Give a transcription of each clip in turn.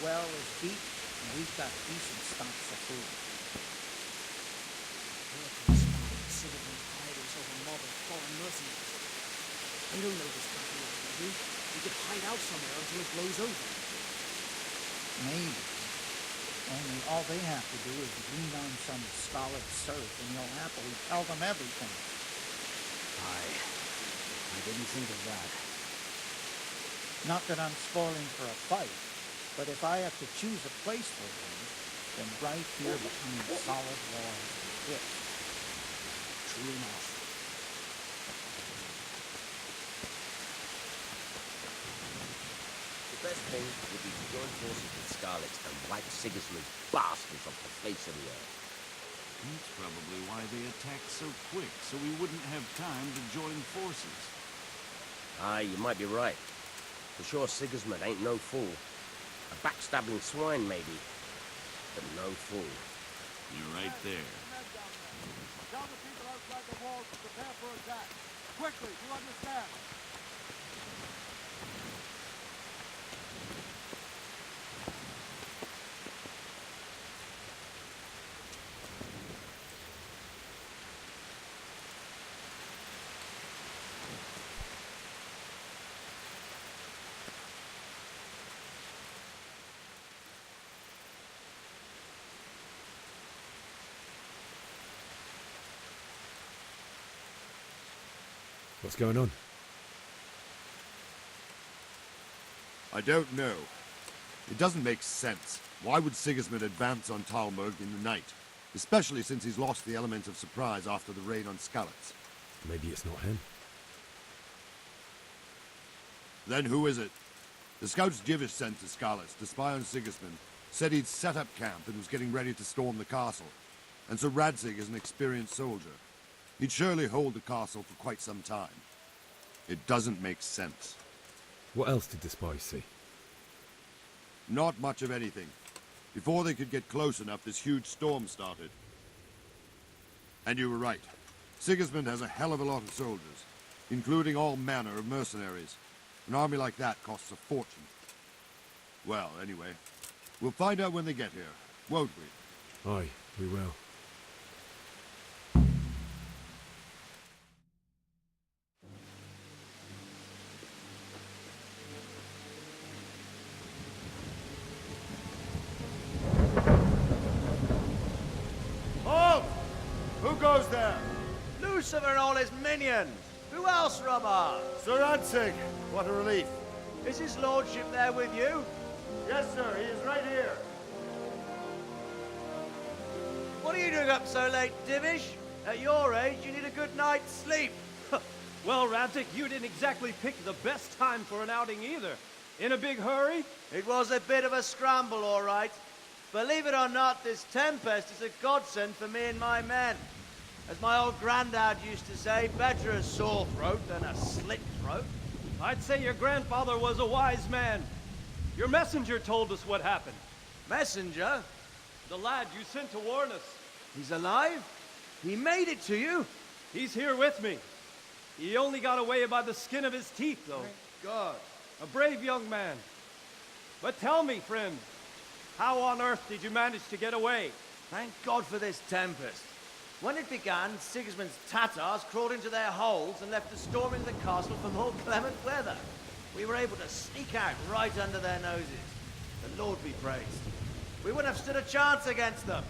well is deep, and we've got decent stocks of food. Where can we spot citizen hiders over mob of foreign mercenaries? They don't know this country like we do. We could hide out somewhere until it blows over. Maybe. Only all they have to do is lean on some stolid serf, and he'll happily tell them everything. I didn't think of that. Not that I'm spoiling for a fight, but if I have to choose a place for them, then right here behind the solid walls is it. True enough. The best thing would be to join forces with Scarlets and wipe Sigismund's bastards off the face of the earth. That's probably why they attacked so quick, so we wouldn't have time to join forces. Aye, you might be right. For sure Sigismund ain't no fool. A backstabbing swine, maybe. But no fool. You're right there. Tell the people outside the walls to prepare for attack. Quickly, do you understand? What's going on? I don't know. It doesn't make sense. Why would Sigismund advance on Talmberg in the night? Especially since he's lost the element of surprise after the raid on Skalitz. Maybe it's not him. Then who is it? The scouts Jivish sent to Skalitz to spy on Sigismund said he'd set up camp and was getting ready to storm the castle. And so Radzig is an experienced soldier. He'd surely hold the castle for quite some time. It doesn't make sense. What else did the spies see? Not much of anything. Before they could get close enough, this huge storm started. And you were right. Sigismund has a hell of a lot of soldiers, including all manner of mercenaries. An army like that costs a fortune. Well, anyway, we'll find out when they get here, won't we? Aye, we will. Goes there? Lucifer and all his minions! Who else, Robber? Sir Radzig! What a relief. Is his lordship there with you? Yes, sir. He is right here. What are you doing up so late, Divish? At your age, you need a good night's sleep. Well, Radzig, you didn't exactly pick the best time for an outing either. In a big hurry? It was a bit of a scramble, all right. Believe it or not, this tempest is a godsend for me and my men. As my old granddad used to say, better a sore throat than a slit throat. I'd say your grandfather was a wise man. Your messenger told us what happened. Messenger? The lad you sent to warn us. He's alive? He made it to you? He's here with me. He only got away by the skin of his teeth, though. Thank God. A brave young man. But tell me, friend, how on earth did you manage to get away? Thank God for this tempest. When it began, Sigismund's Tatars crawled into their holes and left us storming the castle for more clement weather. We were able to sneak out right under their noses. The Lord be praised. We wouldn't have stood a chance against them.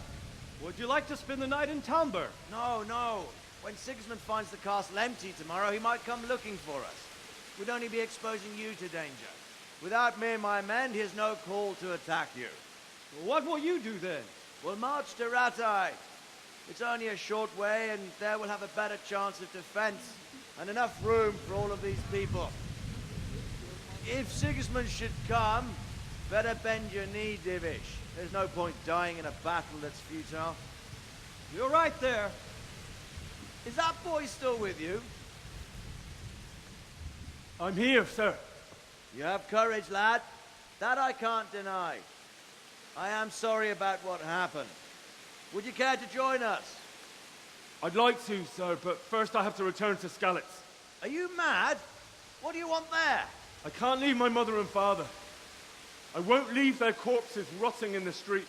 Would you like to spend the night in Talmberg? No, no. When Sigismund finds the castle empty tomorrow, he might come looking for us. We'd only be exposing you to danger. Without me and my men, he has no call to attack you. What will you do then? We'll march to Ratai. It's only a short way, and there we'll have a better chance of defense, and enough room for all of these people. If Sigismund should come, better bend your knee, Divish. There's no point dying in a battle that's futile. You're right there. Is that boy still with you? I'm here, sir. You have courage, lad. That I can't deny. I am sorry about what happened. Would you care to join us? I'd like to, sir, but first I have to return to Skalitz. Are you mad? What do you want there? I can't leave my mother and father. I won't leave their corpses rotting in the street.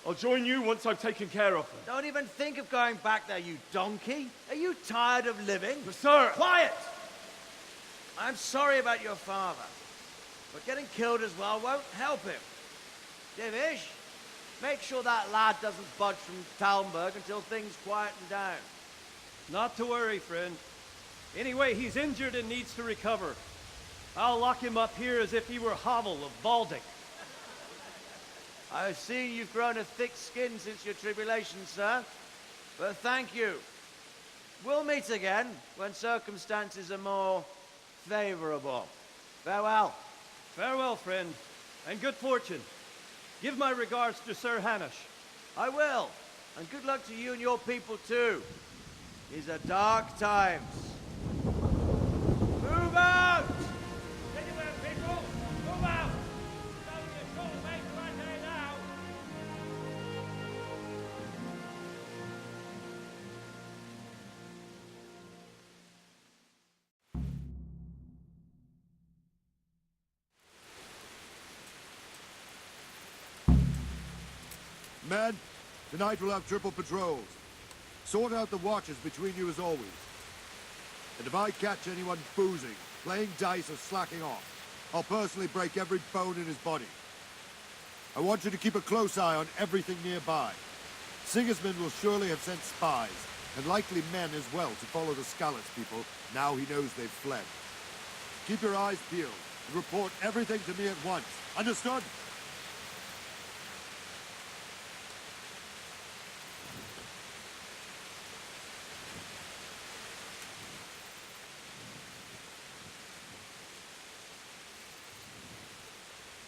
I'll join you once I've taken care of them. Don't even think of going back there, you donkey. Are you tired of living? But sir! Quiet! I'm sorry about your father, but getting killed as well won't help him. Divish, make sure that lad doesn't budge from Talmberg until things quieten down. Not to worry, friend. Anyway, he's injured and needs to recover. I'll lock him up here as if he were Havel of Baldic. I've seen you've grown a thick skin since your tribulation, sir. But thank you. We'll meet again when circumstances are more favorable. Farewell. Farewell, friend, and good fortune. Give my regards to Sir Hanush. I will. And good luck to you and your people, too. These are dark times. Move out! Anywhere, people! Move out! It's only a short way to Anatoliy now. Men, tonight we'll have triple patrols. Sort out the watches between you as always. And if I catch anyone boozing, playing dice or slacking off, I'll personally break every bone in his body. I want you to keep a close eye on everything nearby. Sigismund will surely have sent spies, and likely men as well, to follow the Skalitz people now he knows they've fled. Keep your eyes peeled, and report everything to me at once. Understood?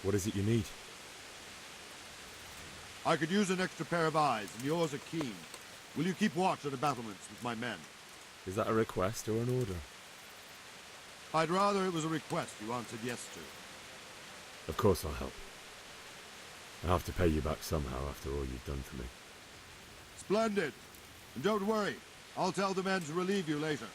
What is it you need? I could use an extra pair of eyes, and yours are keen. Will you keep watch on the battlements with my men? Is that a request or an order? I'd rather it was a request you answered yes to. Of course I'll help. I have to pay you back somehow after all you've done for me. Splendid! And don't worry, I'll tell the men to relieve you later.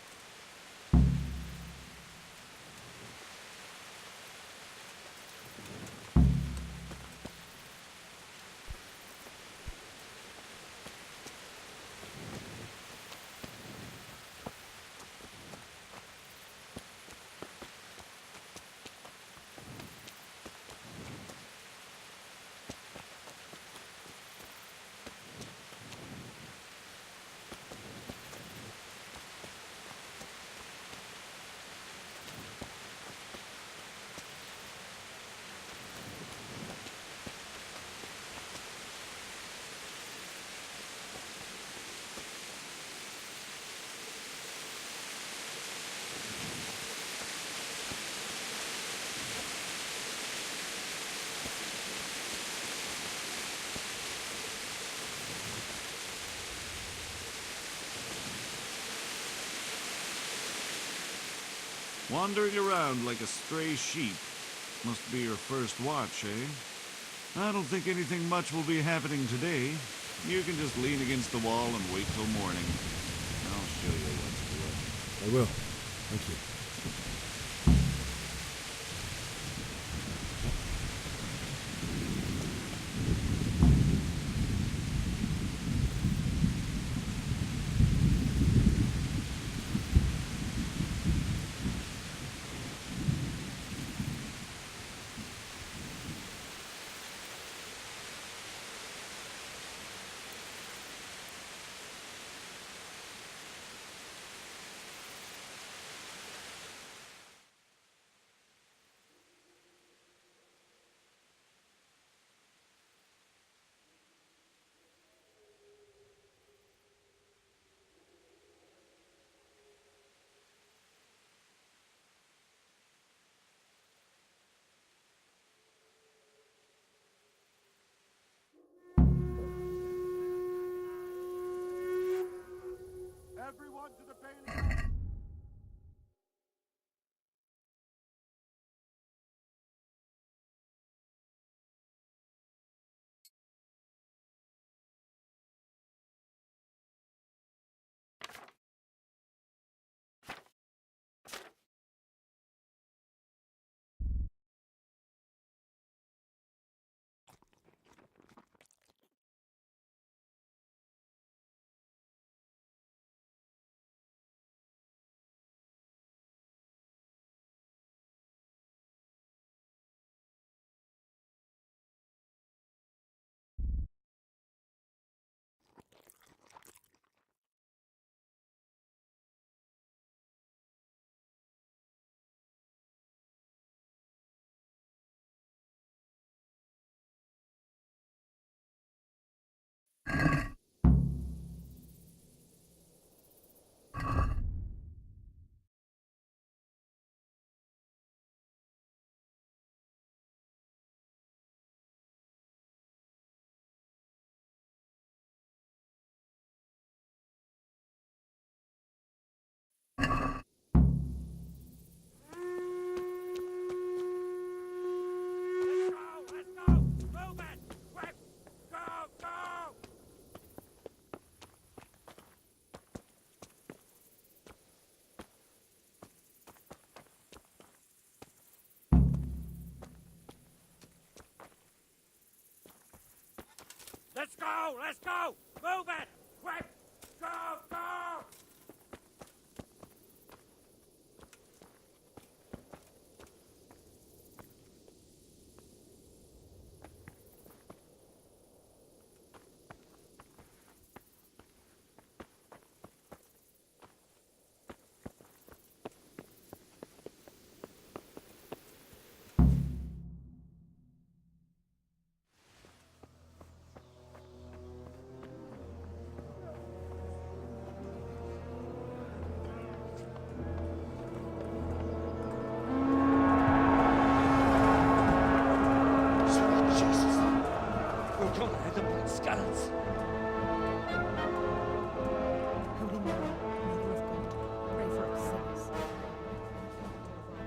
Wandering around like a stray sheep. Must be your first watch, eh? I don't think anything much will be happening today. You can just lean against the wall and wait till morning. I'll show you what's what. I will. Thank you. Let's go! Let's go! Move it! Quick! Go! Go!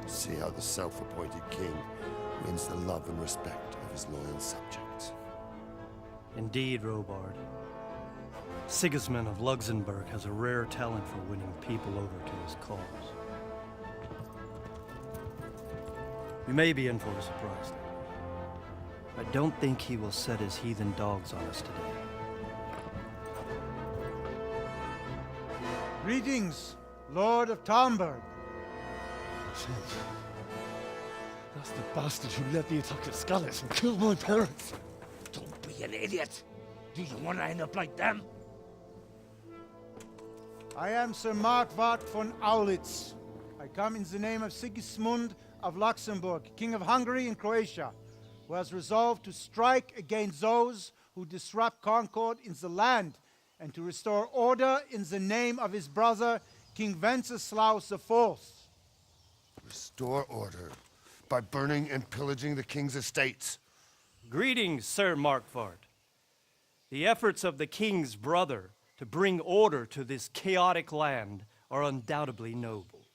See how the self-appointed king wins the love and respect of his loyal subjects. Indeed, Robard. Sigismund of Luxembourg has a rare talent for winning people over to his cause. You may be in for a surprise, though. I don't think he will set his heathen dogs on us today. Greetings, Lord of Talmberg. That's the bastard who led the attack at Scarlet and killed my parents. Don't be an idiot! Do you want to end up like them? I am Sir Markwart von Aulitz. I come in the name of Sigismund of Luxembourg, King of Hungary and Croatia, who has resolved to strike against those who disrupt concord in the land and to restore order in the name of his brother, King Wenceslaus IV. Restore order by burning and pillaging the king's estates. Greetings, Sir Markwart. The efforts of the king's brother to bring order to this chaotic land are undoubtedly noble.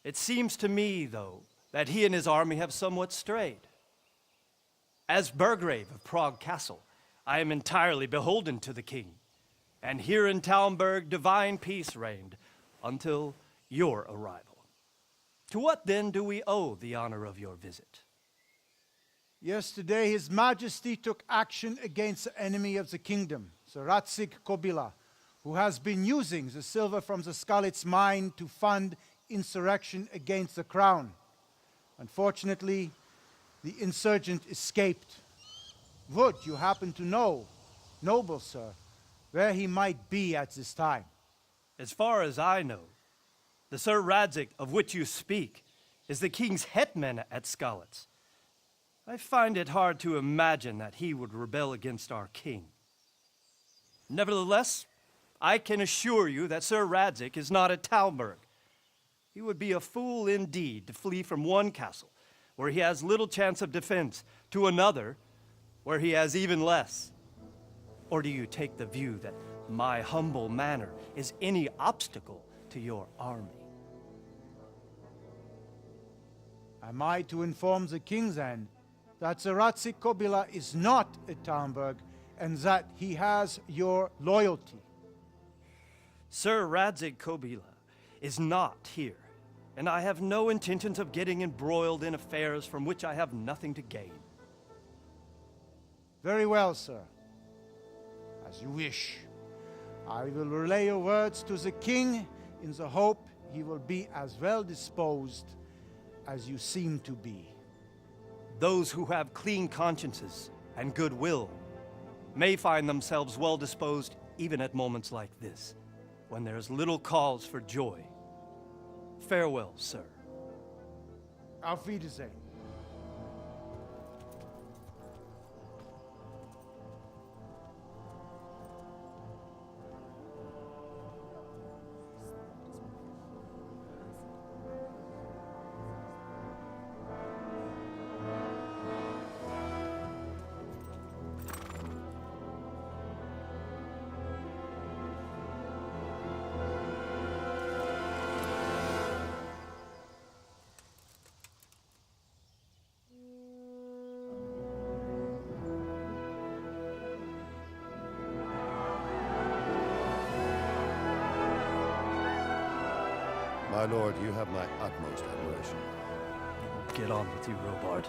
It seems to me, though, that he and his army have somewhat strayed. As Burgrave of Prague Castle, I am entirely beholden to the king, and here in Talmberg divine peace reigned until your arrival. To what then do we owe the honor of your visit? Yesterday, His Majesty took action against the enemy of the kingdom, Sir Radzig Kobyla, who has been using the silver from the Skalitz mine to fund insurrection against the crown. Unfortunately, the insurgent escaped. Would you happen to know, noble sir, where he might be at this time? As far as I know, the Sir Radzig of which you speak is the king's hetman at Skalitz. I find it hard to imagine that he would rebel against our king. Nevertheless, I can assure you that Sir Radzig is not at Talmberg. He would be a fool indeed to flee from one castle, where he has little chance of defense, to another, where he has even less. Or do you take the view that my humble manner is any obstacle to your army? Am I to inform the king then that Sir Radzig Kobyla is not at Talmberg and that he has your loyalty? Sir Radzig Kobyla is not here, and I have no intentions of getting embroiled in affairs from which I have nothing to gain. Very well, sir. As you wish. I will relay your words to the king in the hope he will be as well disposed as you seem to be. Those who have clean consciences and goodwill may find themselves well disposed even at moments like this, when there is little cause for joy. Farewell, sir. Auf Wiedersehen. My lord, you have my utmost admiration. Get on with you, Robard.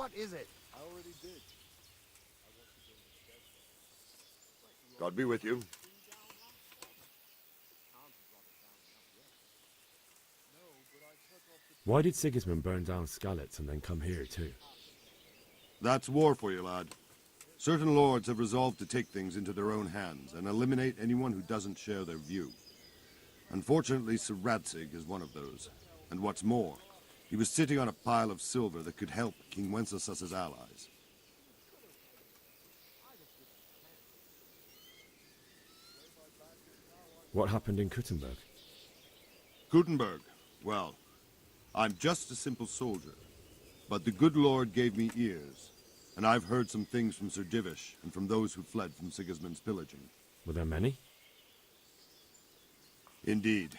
What is it? I already did. God be with you. Why did Sigismund burn down Skalitz and then come here too? That's war for you, lad. Certain lords have resolved to take things into their own hands and eliminate anyone who doesn't share their view. Unfortunately, Sir Radzig is one of those. And what's more, he was sitting on a pile of silver that could help King Wenceslas's allies. What happened in Kuttenberg? Gutenberg, well, I'm just a simple soldier. But the good Lord gave me ears, and I've heard some things from Sir Divish and from those who fled from Sigismund's pillaging. Were there many? Indeed.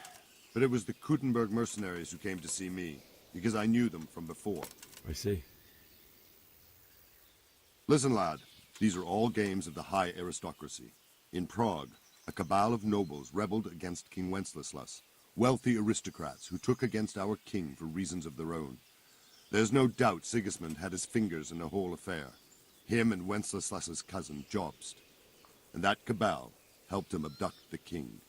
But it was the Kuttenberg mercenaries who came to see me, because I knew them from before. I see. Listen, lad, these are all games of the high aristocracy. In Prague, a cabal of nobles rebelled against King Wenceslas, wealthy aristocrats who took against our king for reasons of their own. There's no doubt Sigismund had his fingers in the whole affair. Him and Wenceslas's cousin, Jobst. And that cabal helped him abduct the king.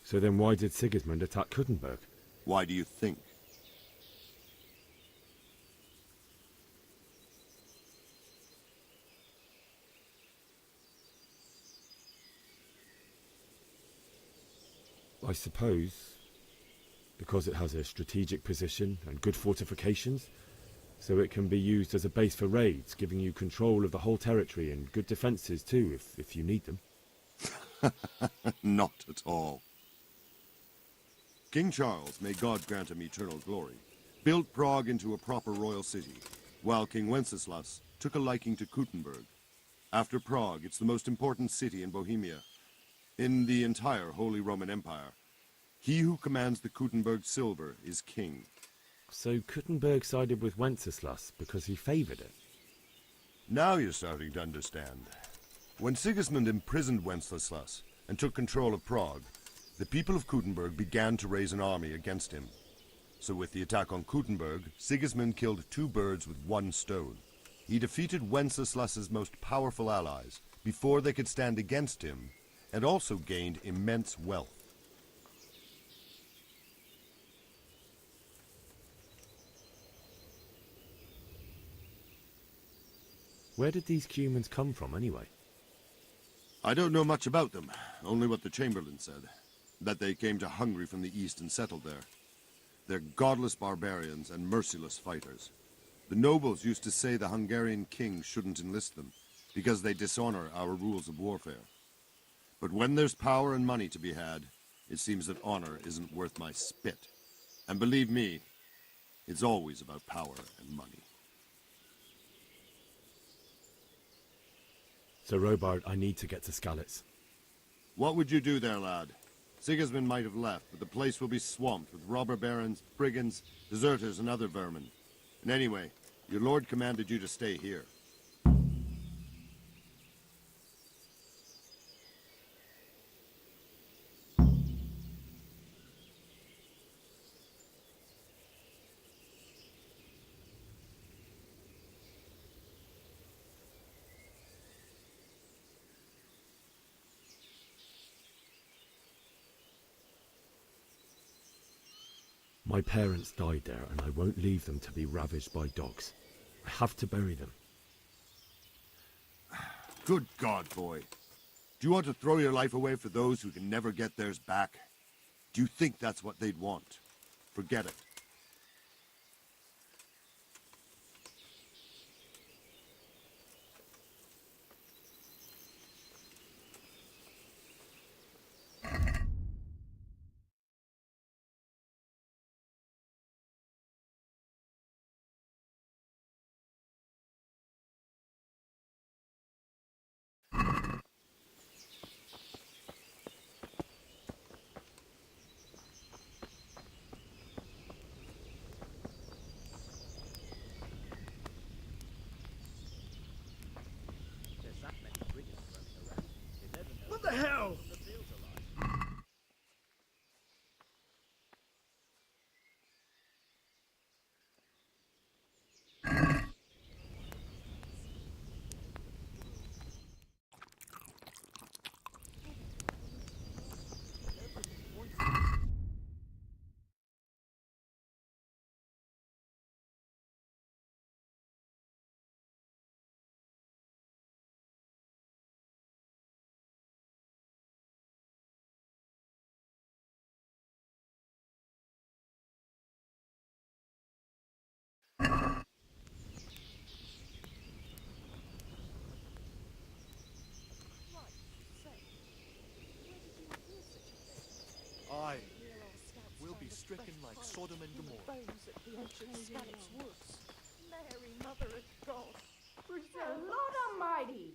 So then why did Sigismund attack Kuttenberg? Why do you think? I suppose because it has a strategic position and good fortifications, so it can be used as a base for raids, giving you control of the whole territory and good defences too, if you need them. Not at all. King Charles, may God grant him eternal glory, built Prague into a proper royal city, while King Wenceslas took a liking to Kuttenberg. After Prague, it's the most important city in Bohemia, in the entire Holy Roman Empire. He who commands the Kuttenberg silver is king. So Kuttenberg sided with Wenceslas because he favoured it? Now you're starting to understand. When Sigismund imprisoned Wenceslas and took control of Prague, the people of Kuttenberg began to raise an army against him. So with the attack on Kuttenberg, Sigismund killed two birds with one stone. He defeated Wenceslas's most powerful allies before they could stand against him, and also gained immense wealth. Where did these Cumans come from anyway? I don't know much about them, only what the Chamberlain said. That they came to Hungary from the east and settled there. They're godless barbarians and merciless fighters. The nobles used to say the Hungarian king shouldn't enlist them, because they dishonor our rules of warfare. But when there's power and money to be had, it seems that honor isn't worth my spit. And believe me, it's always about power and money. So Robard, I need to get to Skalitz. What would you do there, lad? Sigismund might have left, but the place will be swamped with robber barons, brigands, deserters, and other vermin. And anyway, your lord commanded you to stay here. My parents died there, and I won't leave them to be ravaged by dogs. I have to bury them. Good God, boy. Do you want to throw your life away for those who can never get theirs back? Do you think that's what they'd want? Forget it. stricken like Sodom and Gomorrah. Bones at the ancient Scallops Woods. Mary, Mother of God, preserve Lord Almighty!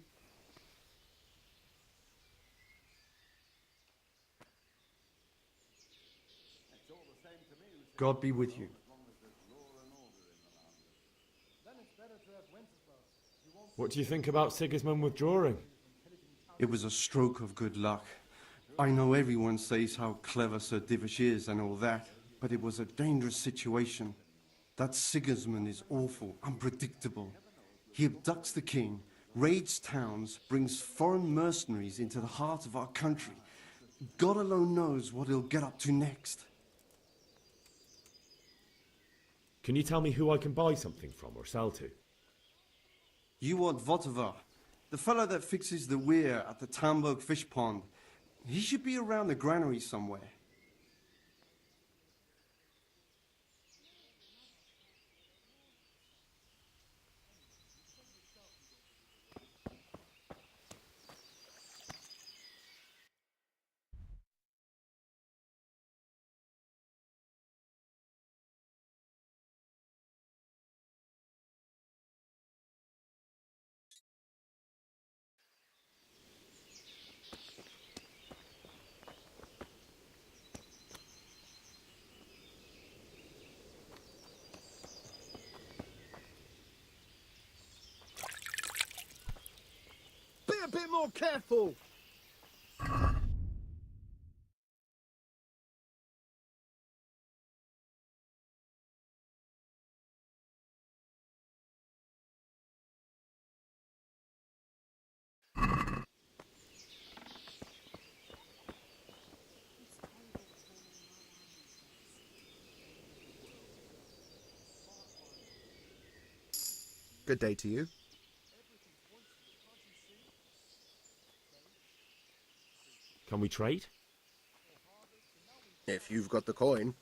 God be with you. What do you think about Sigismund withdrawing? It was a stroke of good luck. I know everyone says how clever Sir Divish is and all that, but it was a dangerous situation. That Sigismund is awful, unpredictable. He abducts the king, raids towns, brings foreign mercenaries into the heart of our country. God alone knows what he'll get up to next. Can you tell me who I can buy something from or sell to? You want Votovar, the fellow that fixes the weir at the Tamburg fish pond. He should be around the granary somewhere. Be a bit more careful! Good day to you. Can we trade? If you've got the coin.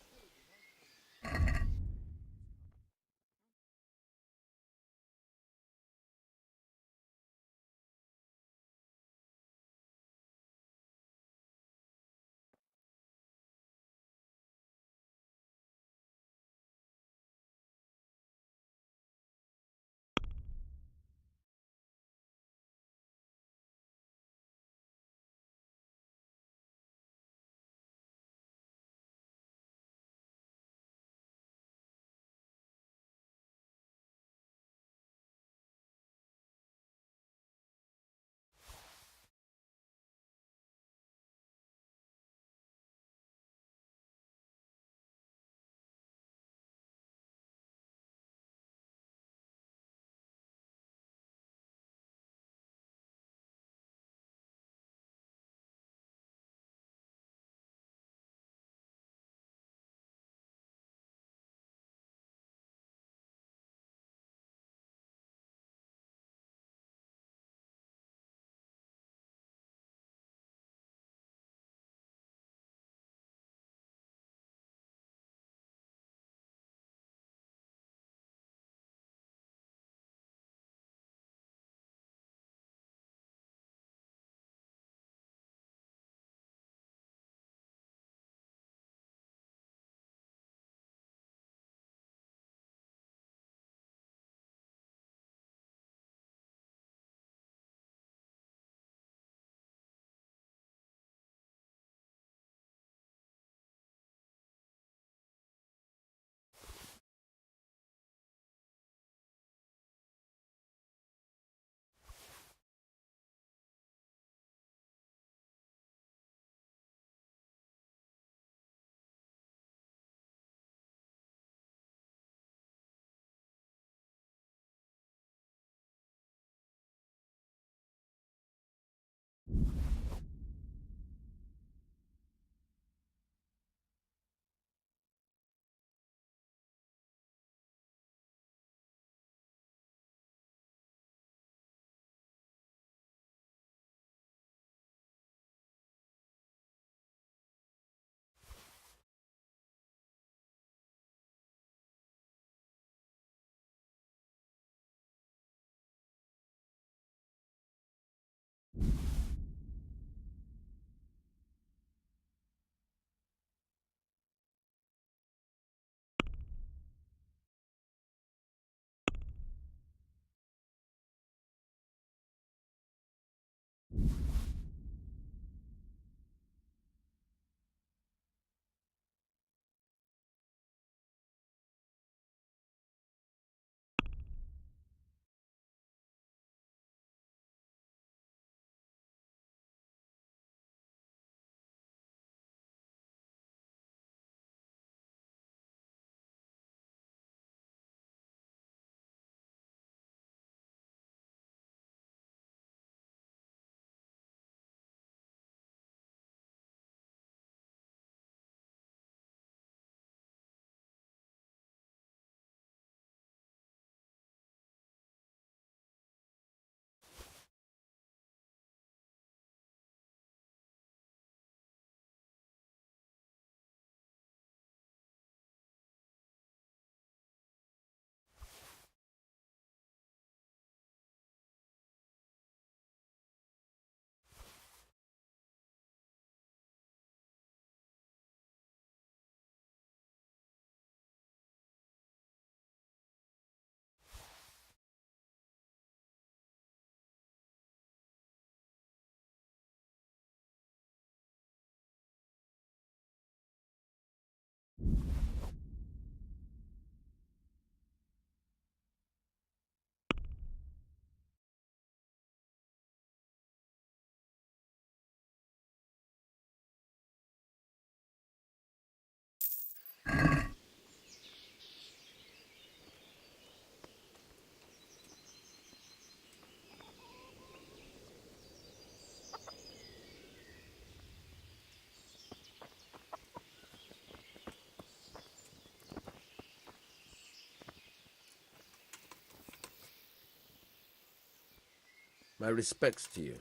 My respects to you.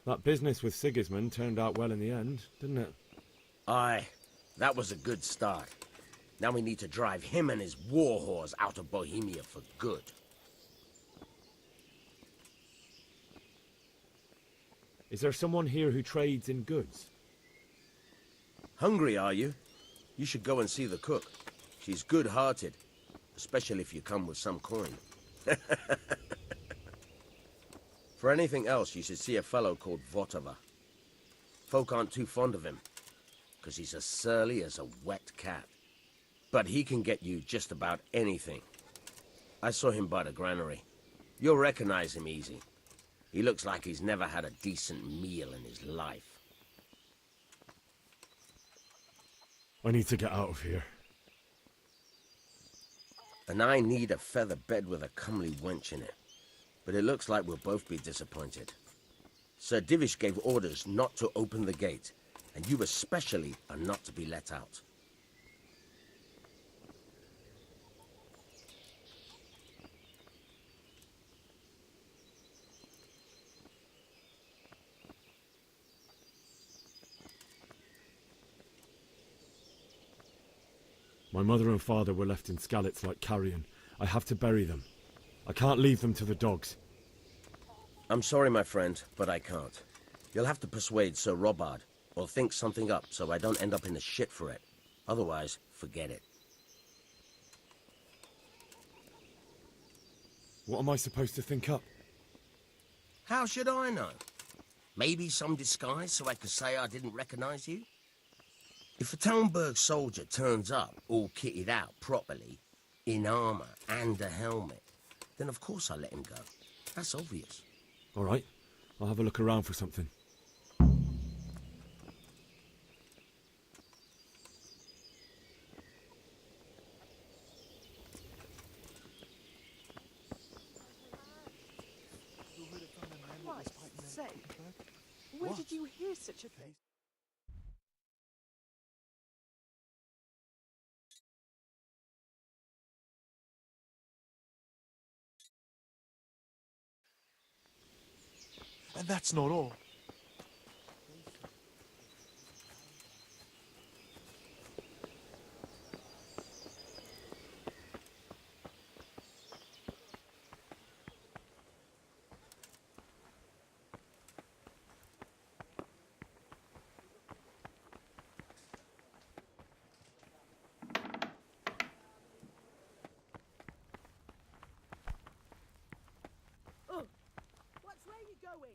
That business with Sigismund turned out well in the end, didn't it? Aye, that was a good start. Now we need to drive him and his war whores out of Bohemia for good. Is there someone here who trades in goods? Hungry, are you? You should go and see the cook. She's good-hearted, especially if you come with some coin. For anything else, you should see a fellow called Votava. Folk aren't too fond of him, because he's as surly as a wet cat. But he can get you just about anything. I saw him by the granary. You'll recognize him easy. He looks like he's never had a decent meal in his life. I need to get out of here. And I need a feather bed with a comely wench in it. But it looks like we'll both be disappointed. Sir Divish gave orders not to open the gate, and you especially are not to be let out. My mother and father were left in Skalitz like carrion. I have to bury them. I can't leave them to the dogs. I'm sorry, my friend, but I can't. You'll have to persuade Sir Robard, or think something up so I don't end up in the shit for it. Otherwise, forget it. What am I supposed to think up? How should I know? Maybe some disguise so I could say I didn't recognize you? If a Talmberg soldier turns up all kitted out properly, in armor and a helmet, then of course I let him go. That's obvious. All right, I'll have a look around for something. Christ's sake. Where did you hear such a thing? And that's not all. What's where you going?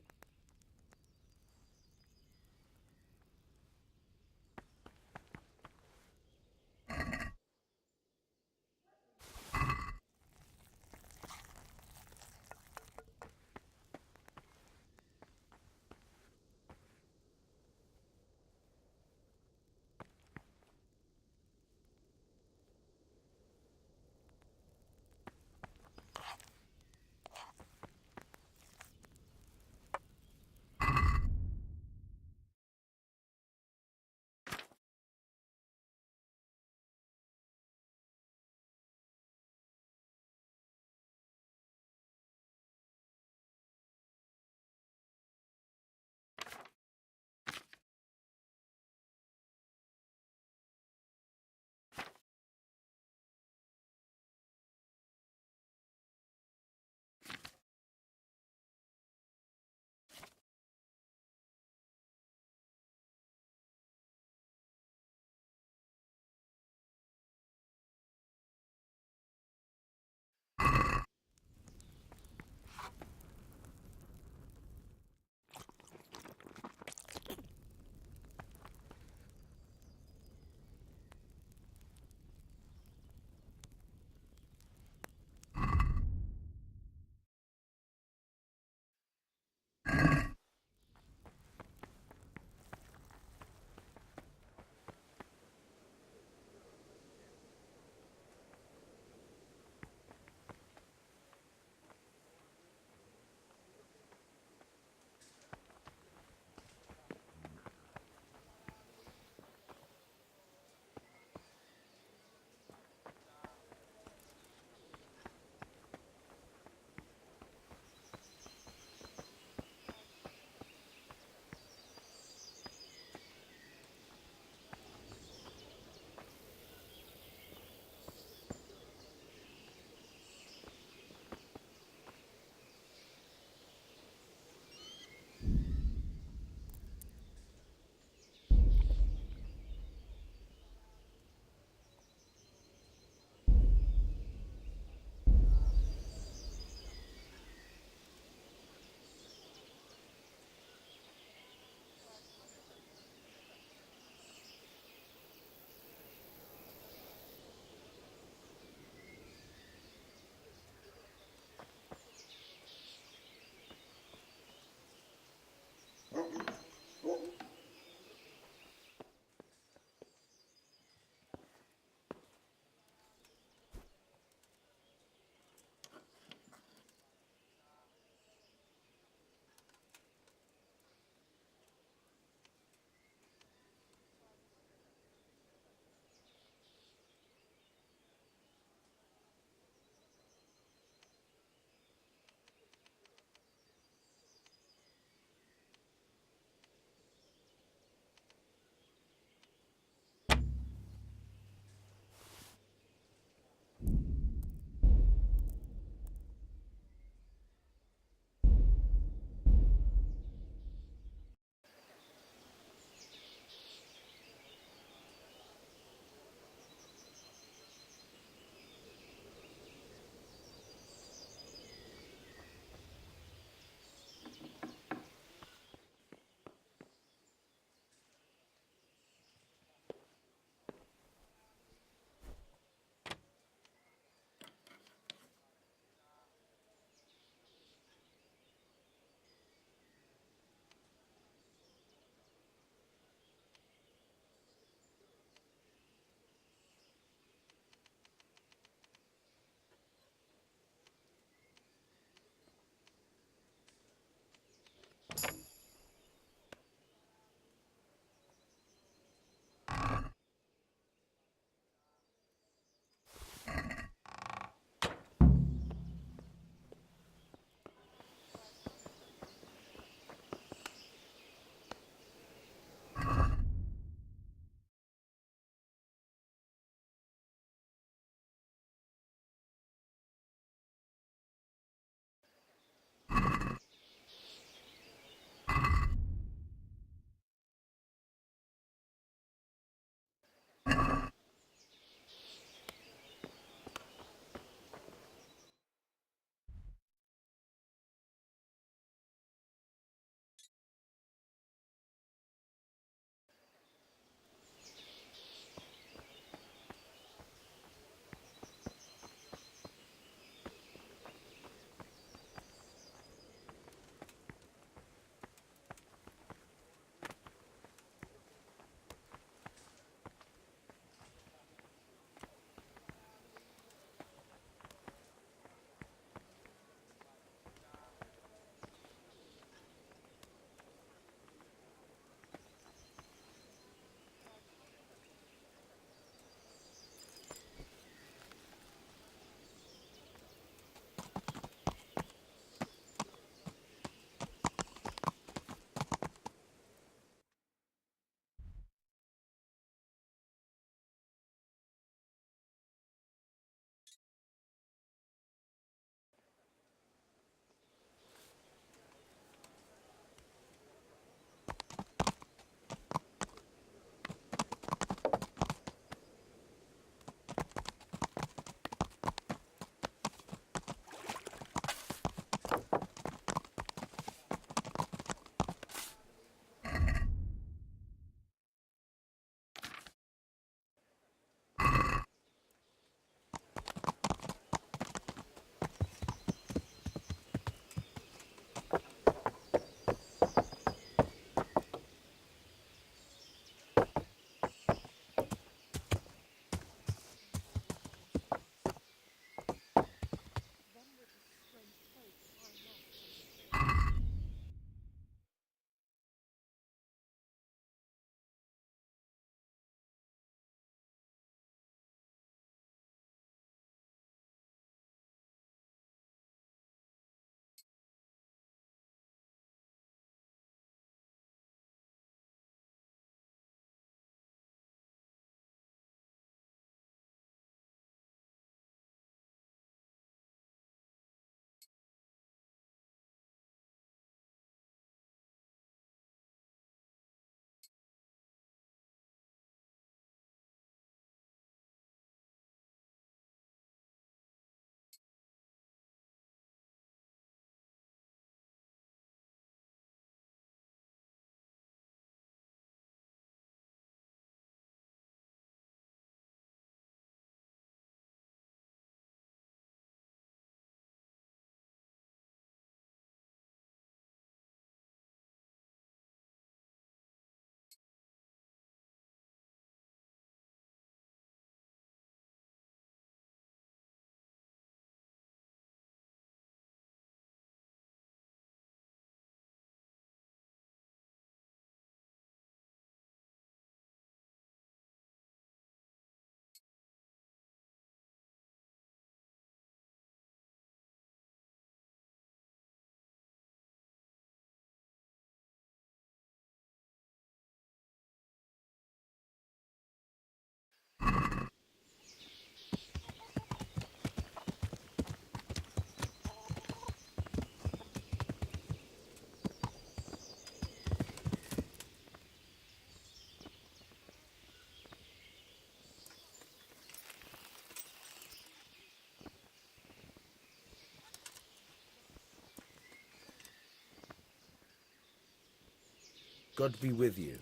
God be with you.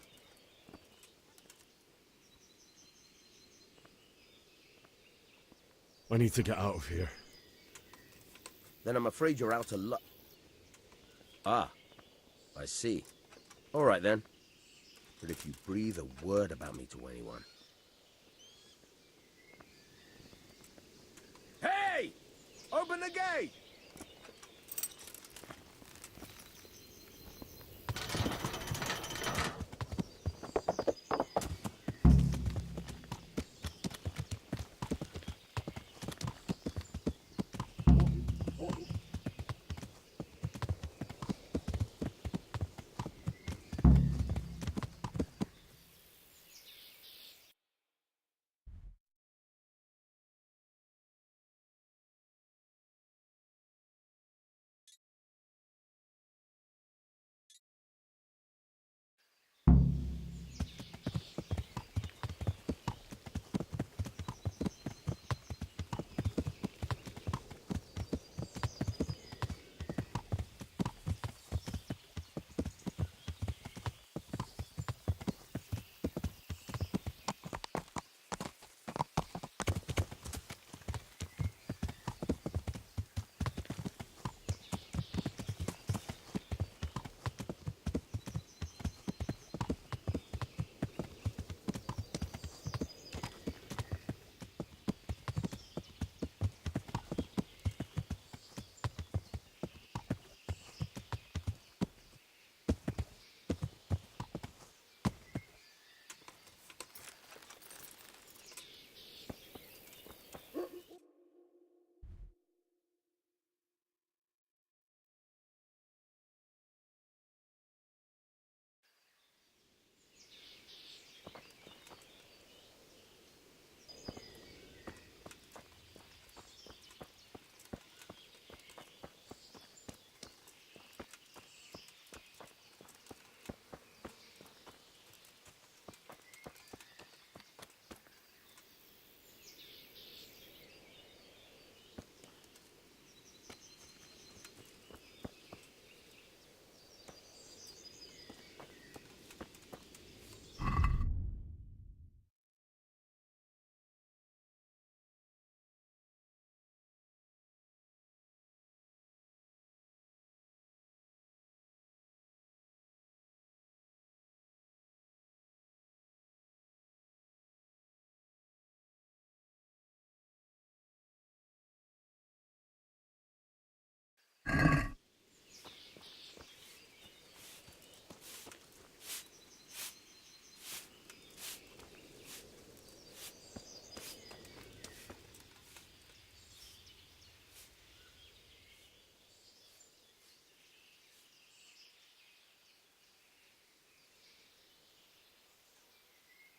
I need to get out of here. Then I'm afraid you're out of luck. Ah, I see. All right then. But if you breathe a word about me to anyone... Hey! Open the gate!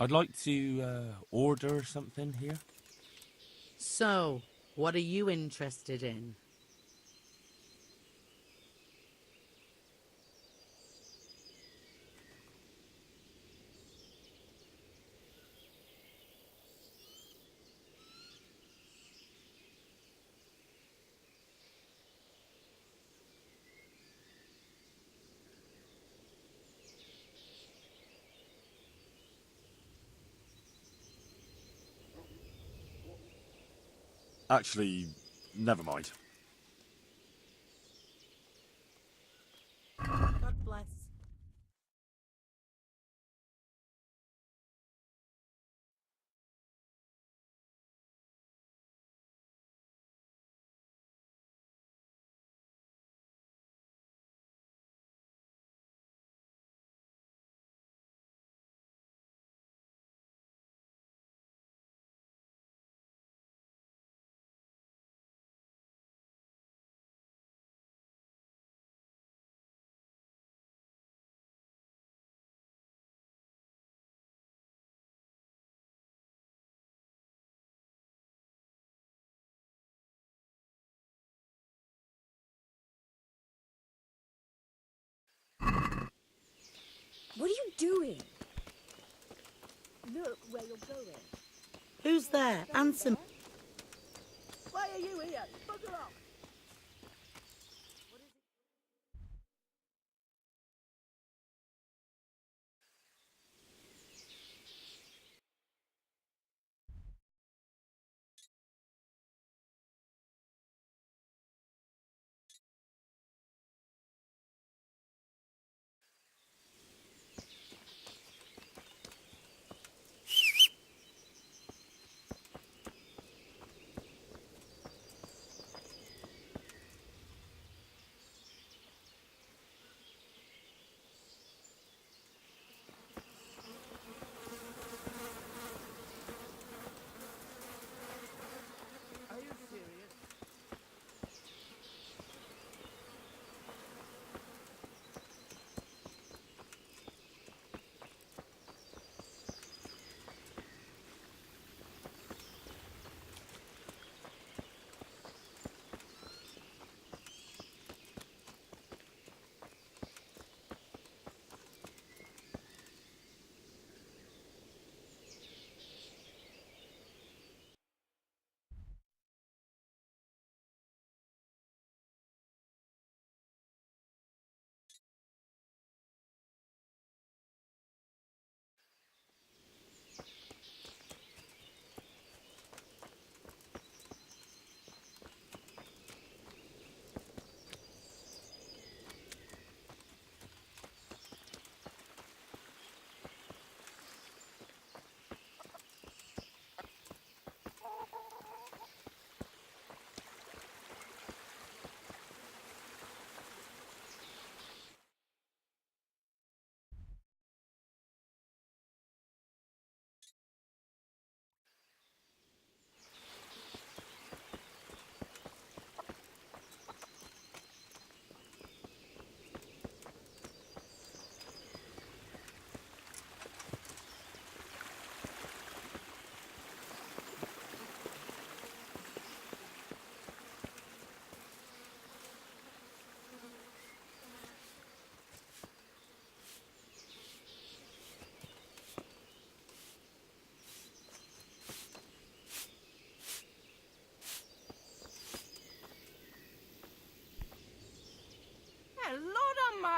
I'd like to order something here. So, what are you interested in? Actually, never mind. God bless. What are you doing? Look where you're going. Who's there? Answer me. Why are you here? Bugger off!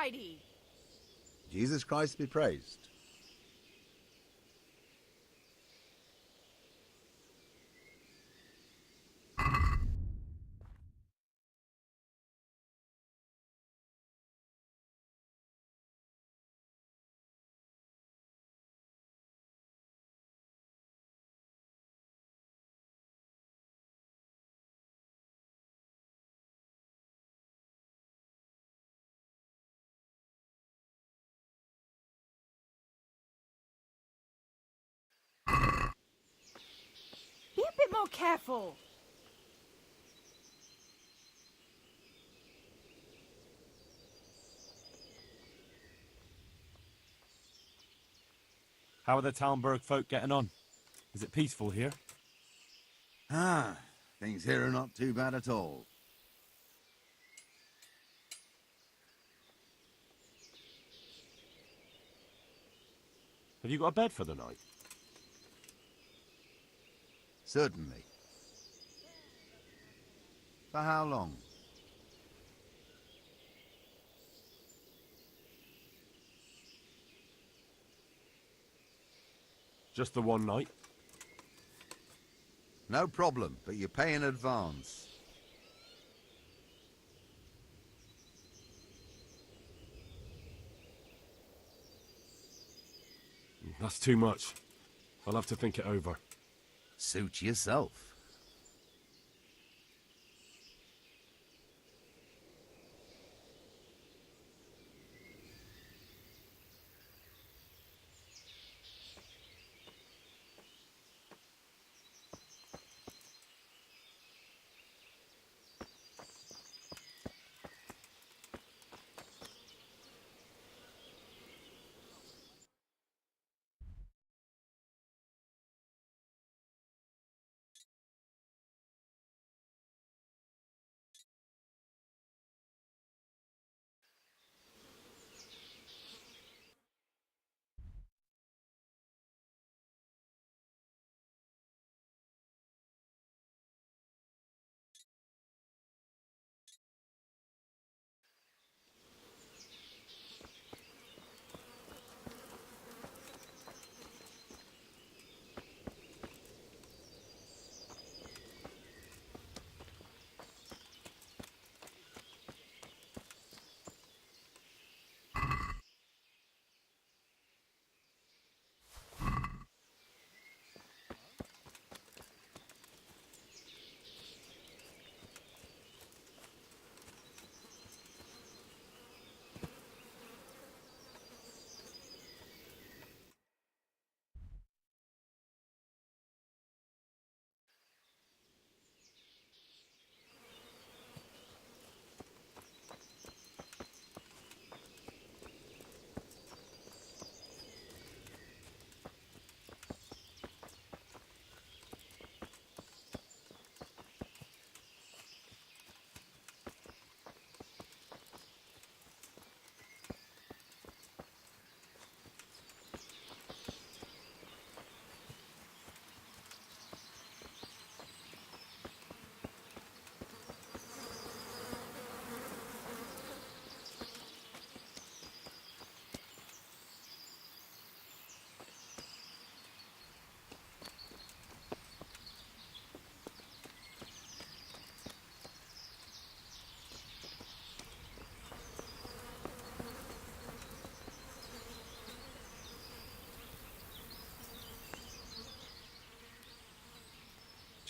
Almighty! Jesus Christ be praised. Be a bit more careful. How are the Talmberg folk getting on? Is it peaceful here? Ah, things here are not too bad at all. Have you got a bed for the night? Certainly. For how long? Just the one night? No problem, but you pay in advance. That's too much. I'll have to think it over. Suit yourself.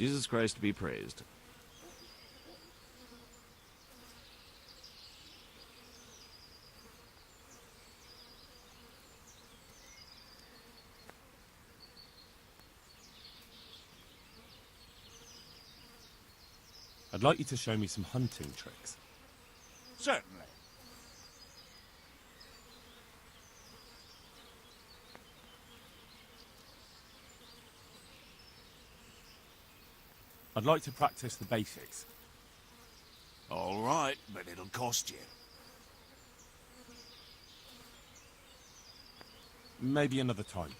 Jesus Christ be praised. I'd like you to show me some hunting tricks. Certainly. I'd like to practice the basics. All right, but it'll cost you. Maybe another time.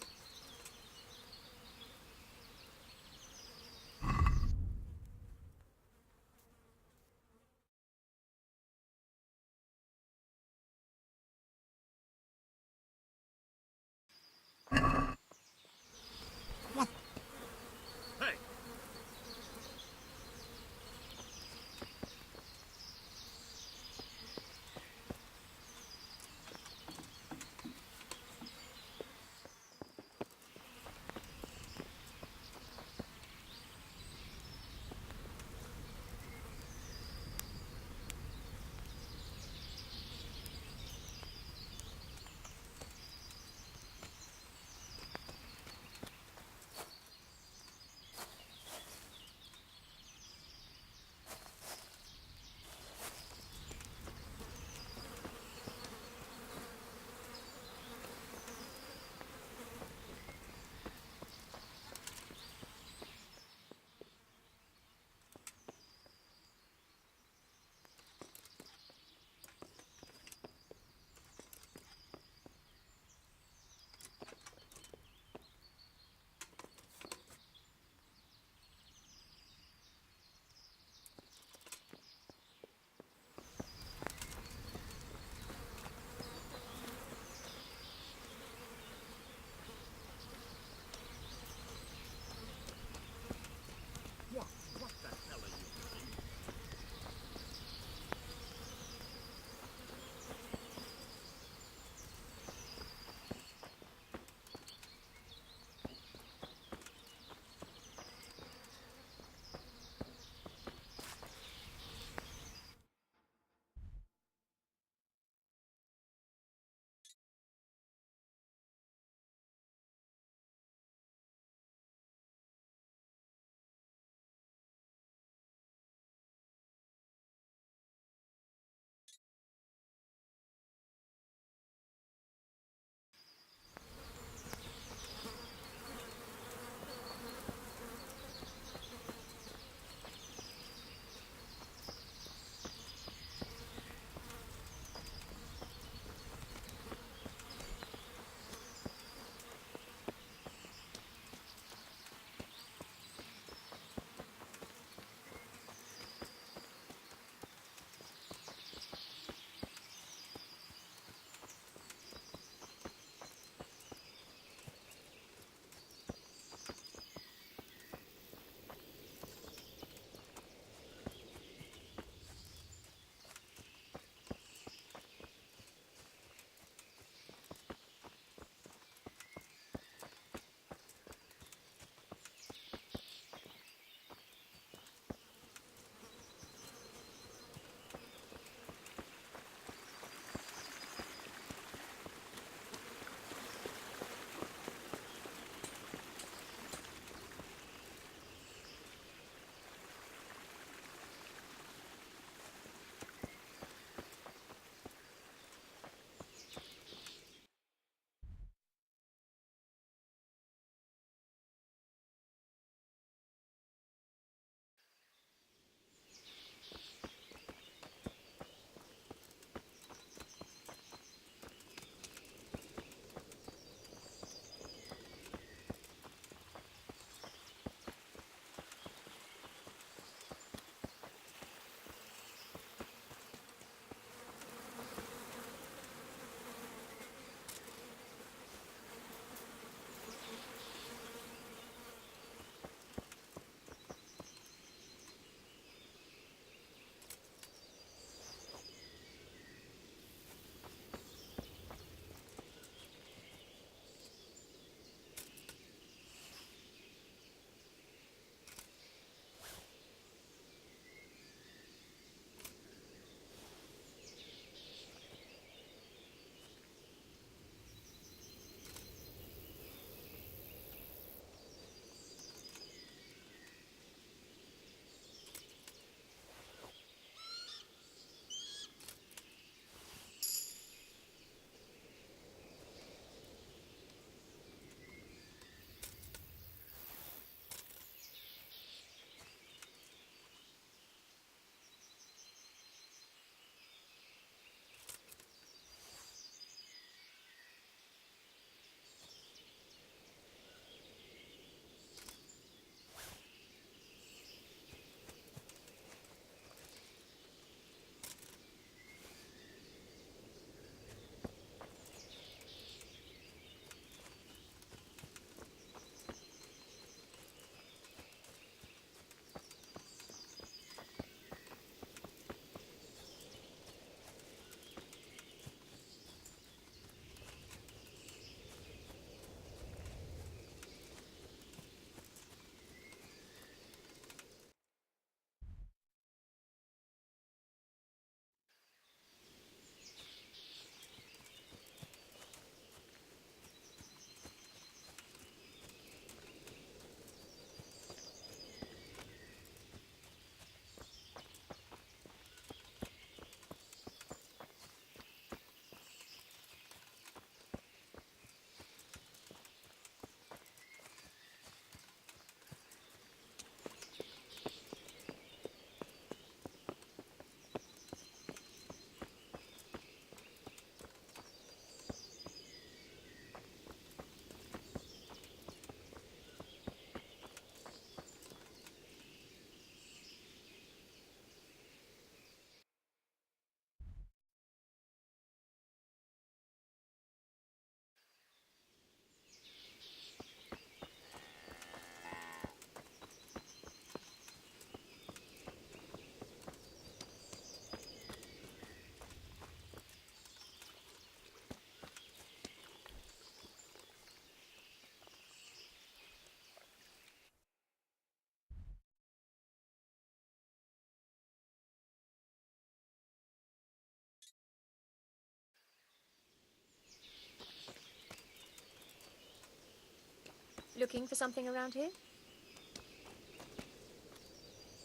Looking for something around here?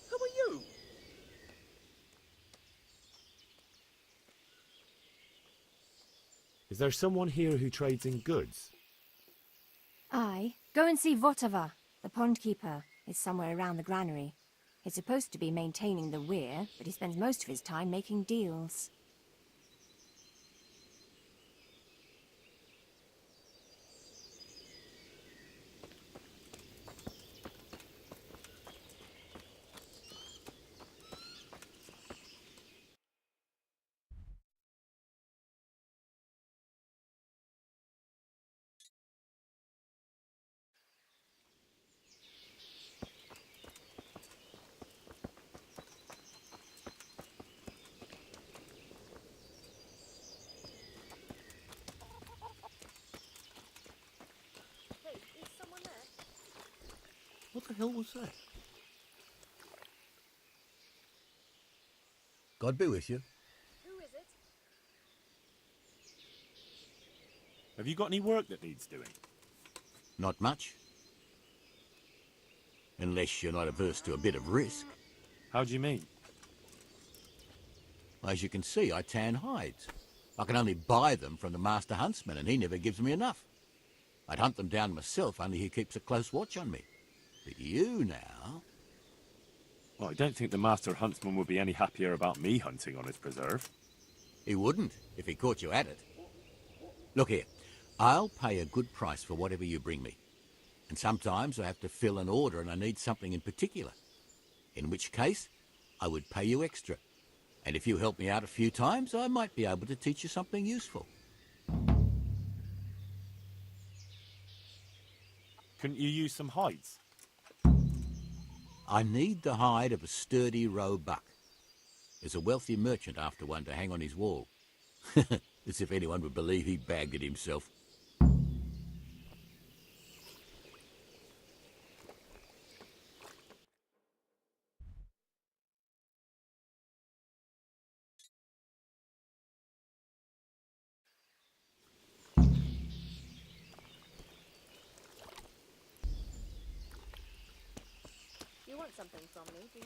Who are you? Is there someone here who trades in goods? Aye. Go and see Votava, the pond keeper. Is somewhere around the granary. He's supposed to be maintaining the weir, but he spends most of his time making deals. Hey, is someone there? What the hell was that? God be with you. Who is it? Have you got any work that needs doing? Not much. Unless you're not averse to a bit of risk. How do you mean? As you can see, I tan hides. I can only buy them from the master huntsman, and he never gives me enough. I'd hunt them down myself, only he keeps a close watch on me. But you now... Well, I don't think the master huntsman would be any happier about me hunting on his preserve. He wouldn't, if he caught you at it. Look here, I'll pay a good price for whatever you bring me. And sometimes I have to fill an order and I need something in particular. In which case, I would pay you extra. And if you help me out a few times, I might be able to teach you something useful. Couldn't you use some hides? I need the hide of a sturdy roe buck. There's a wealthy merchant after one to hang on his wall. As if anyone would believe he bagged it himself. You want something from me, do you?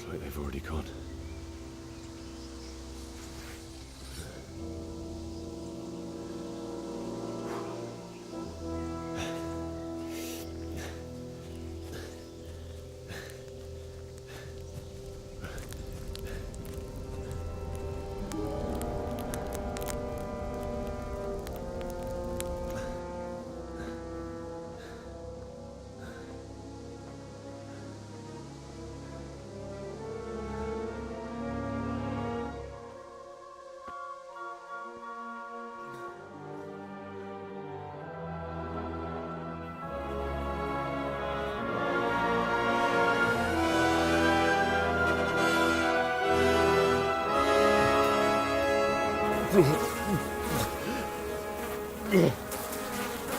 like they've already gone.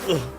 Ugh.